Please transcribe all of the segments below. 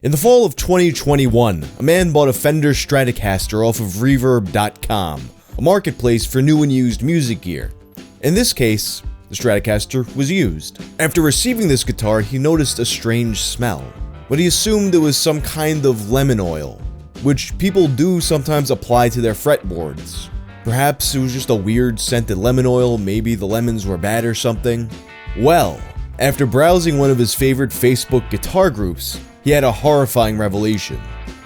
In the fall of 2021, a man bought a Fender Stratocaster off of Reverb.com, a marketplace for new and used music gear. In this case, the Stratocaster was used. After receiving this guitar, he noticed a strange smell, but he assumed it was some kind of lemon oil, which people do sometimes apply to their fretboards. Perhaps it was just a weird scented lemon oil, maybe the lemons were bad or something. Well, after browsing one of his favorite Facebook guitar groups, he had a horrifying revelation.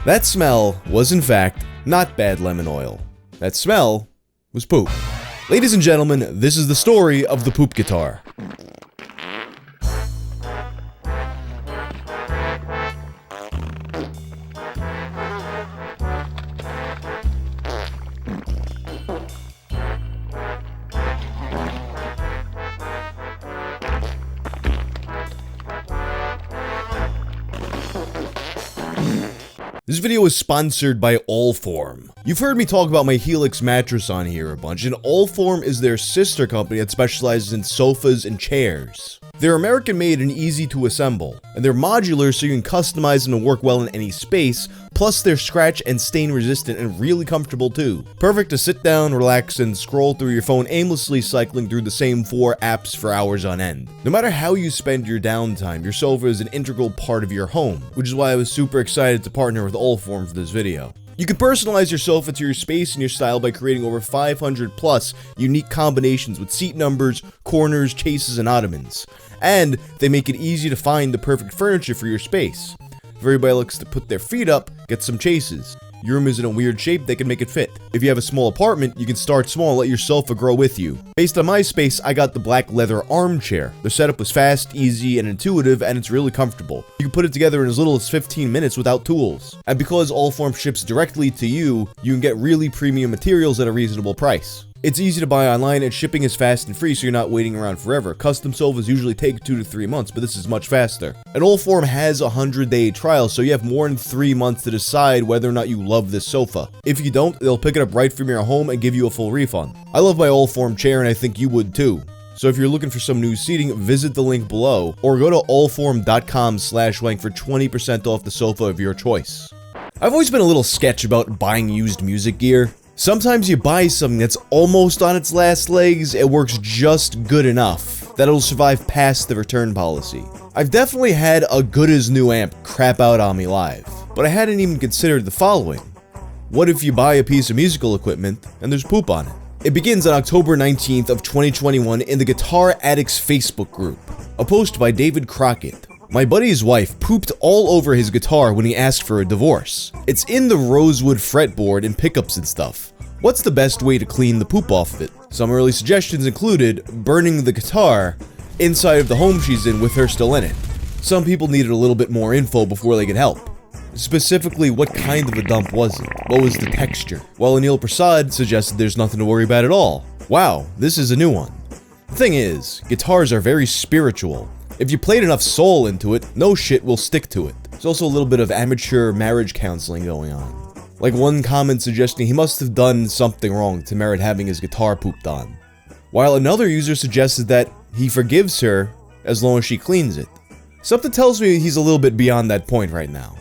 That smell was in fact not bad lemon oil. That smell was poop. Ladies and gentlemen, this is the story of the poop guitar. This video is sponsored by Allform. You've heard me talk about my Helix mattress on here a bunch, and Allform is their sister company that specializes in sofas and chairs. They're American made and easy to assemble, and they're modular so you can customize them to work well in any space, plus they're scratch and stain resistant and really comfortable too. Perfect to sit down, relax, and scroll through your phone aimlessly cycling through the same 4 apps for hours on end. No matter how you spend your downtime, your sofa is an integral part of your home, which is why I was super excited to partner with Allform for this video. You can personalize your sofa to your space and your style by creating over 500 plus unique combinations with seat numbers, corners, chases, and ottomans. And they make it easy to find the perfect furniture for your space. If everybody looks to put their feet up, get some chases. Your room is in a weird shape, they can make it fit. If you have a small apartment, you can start small and let your sofa grow with you. Based on my space, I got the black leather armchair. The setup was fast, easy, and intuitive, and it's really comfortable. You can put it together in as little as 15 minutes without tools. And because Allform ships directly to you, you can get really premium materials at a reasonable price. It's easy to buy online and shipping is fast and free so you're not waiting around forever. Custom sofas usually take 2 to 3 months, but this is much faster. And Allform has a 100-day trial, so you have more than 3 months to decide whether or not you love this sofa. If you don't, they'll pick it up right from your home and give you a full refund. I love my Allform chair and I think you would too. So if you're looking for some new seating, visit the link below or go to allform.com/wank for 20% off the sofa of your choice. I've always been a little sketch about buying used music gear. Sometimes you buy something that's almost on its last legs, it works just good enough that it'll survive past the return policy. I've definitely had a good as new amp crap out on me live, but I hadn't even considered the following. What if you buy a piece of musical equipment and there's poop on it? It begins on October 19th of 2021 in the Guitar Addicts Facebook group. A post by David Crockett. My buddy's wife pooped all over his guitar when he asked for a divorce. It's in the rosewood fretboard and pickups and stuff. What's the best way to clean the poop off of it? Some early suggestions included burning the guitar inside of the home she's in with her still in it. Some people needed a little bit more info before they could help. Specifically, what kind of a dump was it? What was the texture? While Anil Prasad suggested there's nothing to worry about at all. Wow, this is a new one. The thing is, guitars are very spiritual. If you played enough soul into it, no shit will stick to it. There's also a little bit of amateur marriage counseling going on. Like one comment suggesting he must have done something wrong to merit having his guitar pooped on. While another user suggested that he forgives her as long as she cleans it. Something tells me he's a little bit beyond that point right now.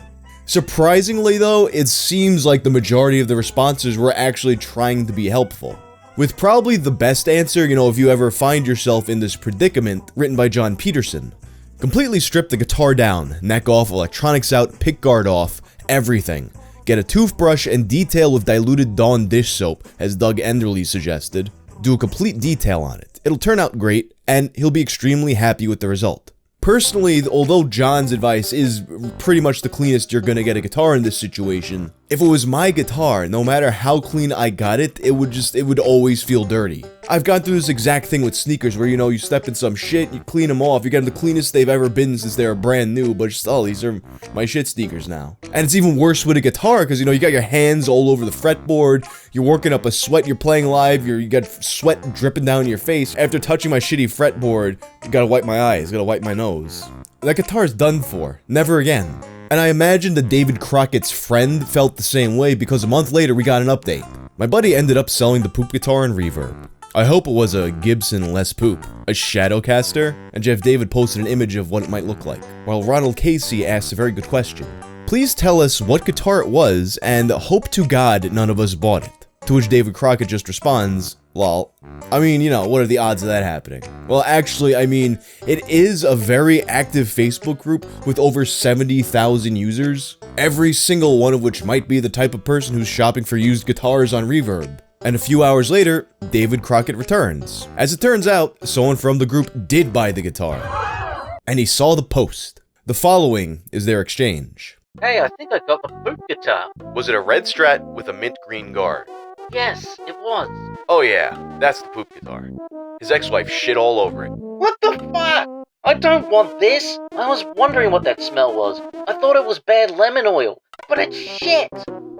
Surprisingly though, it seems like the majority of the responses were actually trying to be helpful. With probably the best answer, if you ever find yourself in this predicament, written by John Peterson. Completely strip the guitar down, neck off, electronics out, pick guard off, everything. Get a toothbrush and detail with diluted Dawn dish soap, as Doug Enderle suggested. Do a complete detail on it. It'll turn out great, and he'll be extremely happy with the result. Personally, although John's advice is pretty much the cleanest you're gonna get a guitar in this situation, if it was my guitar, no matter how clean I got it, it would always feel dirty. I've gone through this exact thing with sneakers where, you step in some shit, you clean them off, you get them the cleanest they've ever been since they were brand new, but just, oh, these are my shit sneakers now. And it's even worse with a guitar, because, you got your hands all over the fretboard, you're working up a sweat, you're playing live, you got sweat dripping down your face. After touching my shitty fretboard, you gotta wipe my eyes, gotta wipe my nose. That guitar's done for. Never again. And I imagine that David Crockett's friend felt the same way because a month later we got an update. My buddy ended up selling the poop guitar in Reverb. I hope it was a Gibson Les Poop, a Shadowcaster, and Jeff David posted an image of what it might look like, while Ronald Casey asked a very good question. please tell us what guitar it was, and hope to God none of us bought it. To which David Crockett just responds, lol. I mean, you know, what are the odds of that happening? Well, actually, I mean, it is a very active Facebook group with over 70,000 users, every single one of which might be the type of person who's shopping for used guitars on Reverb. And a few hours later, David Crockett returns. As it turns out, someone from the group did buy the guitar, and he saw the post. The following is their exchange. Hey, I think I got the poop guitar. Was it a red Strat with a mint green guard? Yes, it was. Oh yeah, that's the poop guitar. His ex-wife shit all over it. What the fuck? I don't want this. I was wondering what that smell was. I thought it was bad lemon oil, but it's shit.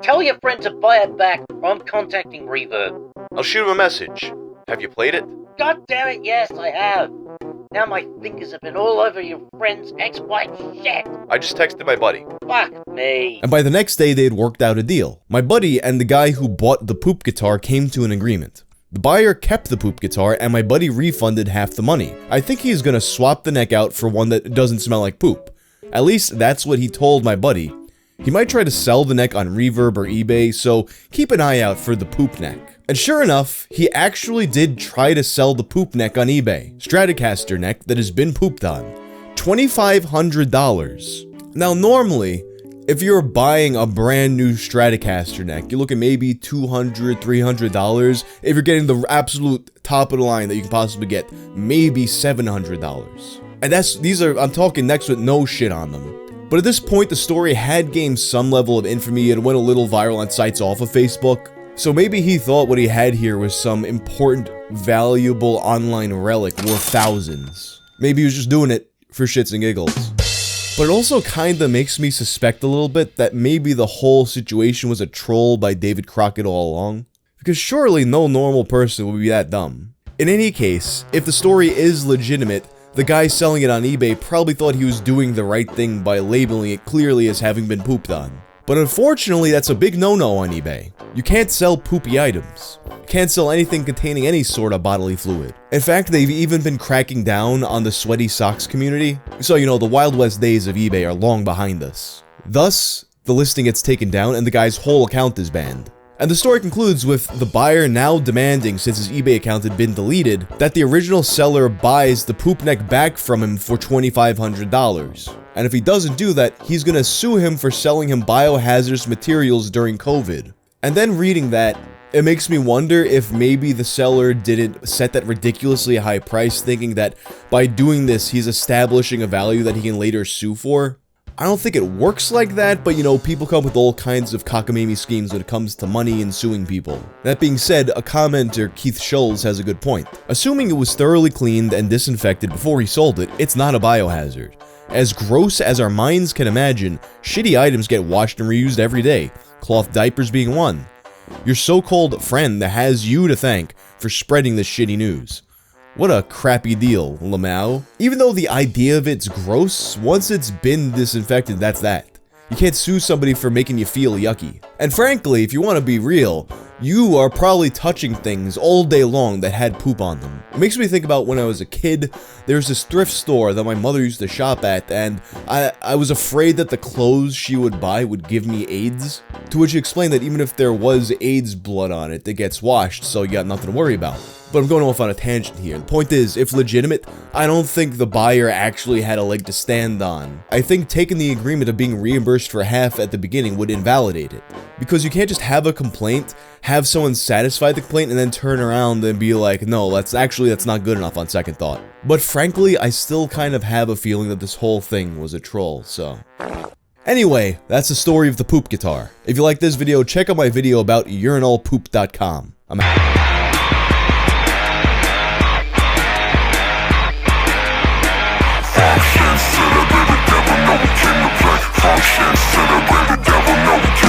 Tell your friend to buy it back, or I'm contacting Reverb. I'll shoot him a message. Have you played it? God damn it, yes, I have. Now my fingers have been all over your friend's ex-wife's shit. I just texted my buddy. Fuck me. And by the next day, they had worked out a deal. My buddy and the guy who bought the poop guitar came to an agreement. The buyer kept the poop guitar, and my buddy refunded half the money. I think he's gonna swap the neck out for one that doesn't smell like poop. At least that's what he told my buddy. He might try to sell the neck on Reverb or eBay, so keep an eye out for the poop neck. And sure enough, he actually did try to sell the poop neck on eBay. Stratocaster neck that has been pooped on. $2,500. Now normally, if you're buying a brand new Stratocaster neck, you're looking maybe $200, $300. If you're getting the absolute top of the line that you can possibly get, maybe $700. And I'm talking necks with no shit on them. But at this point, the story had gained some level of infamy and went a little viral on sites off of Facebook. So maybe he thought what he had here was some important, valuable online relic worth thousands. Maybe he was just doing it for shits and giggles. But it also kinda makes me suspect a little bit that maybe the whole situation was a troll by David Crockett all along. Because surely no normal person would be that dumb. In any case, if the story is legitimate, the guy selling it on eBay probably thought he was doing the right thing by labeling it clearly as having been pooped on. But unfortunately, that's a big no-no on eBay. You can't sell poopy items. You can't sell anything containing any sort of bodily fluid. In fact, they've even been cracking down on the sweaty socks community. So, you know, the Wild West days of eBay are long behind us. Thus, the listing gets taken down and the guy's whole account is banned. And the story concludes with the buyer now demanding, since his eBay account had been deleted, that the original seller buys the poop neck back from him for $2,500. And if he doesn't do that, he's gonna sue him for selling him biohazardous materials during COVID. And then reading that, it makes me wonder if maybe the seller didn't set that ridiculously high price, thinking that by doing this, he's establishing a value that he can later sue for. I don't think it works like that, but you know, people come with all kinds of cockamamie schemes when it comes to money and suing people. That being said, a commenter, Keith Scholes, has a good point. Assuming it was thoroughly cleaned and disinfected before he sold it, it's not a biohazard. As gross as our minds can imagine, shitty items get washed and reused every day, cloth diapers being one. Your so-called friend that has you to thank for spreading this shitty news. What a crappy deal, Numou. Even though the idea of it's gross, once it's been disinfected, that's that. You can't sue somebody for making you feel yucky. And frankly, if you want to be real, you are probably touching things all day long that had poop on them. It makes me think about when I was a kid. There's this thrift store that my mother used to shop at, and I was afraid that the clothes she would buy would give me AIDS. To which she explained that even if there was AIDS blood on it, it gets washed, so you got nothing to worry about. But I'm going off on a tangent here. The point is, if legitimate, I don't think the buyer actually had a leg to stand on. I think taking the agreement of being reimbursed for half at the beginning would invalidate it. Because you can't just have a complaint, have someone satisfy the complaint, and then turn around and be like, no, that's not good enough on second thought. But frankly, I still kind of have a feeling that this whole thing was a troll, so. Anyway, that's the story of the poop guitar. If you like this video, check out my video about urinalpoop.com. I'm out.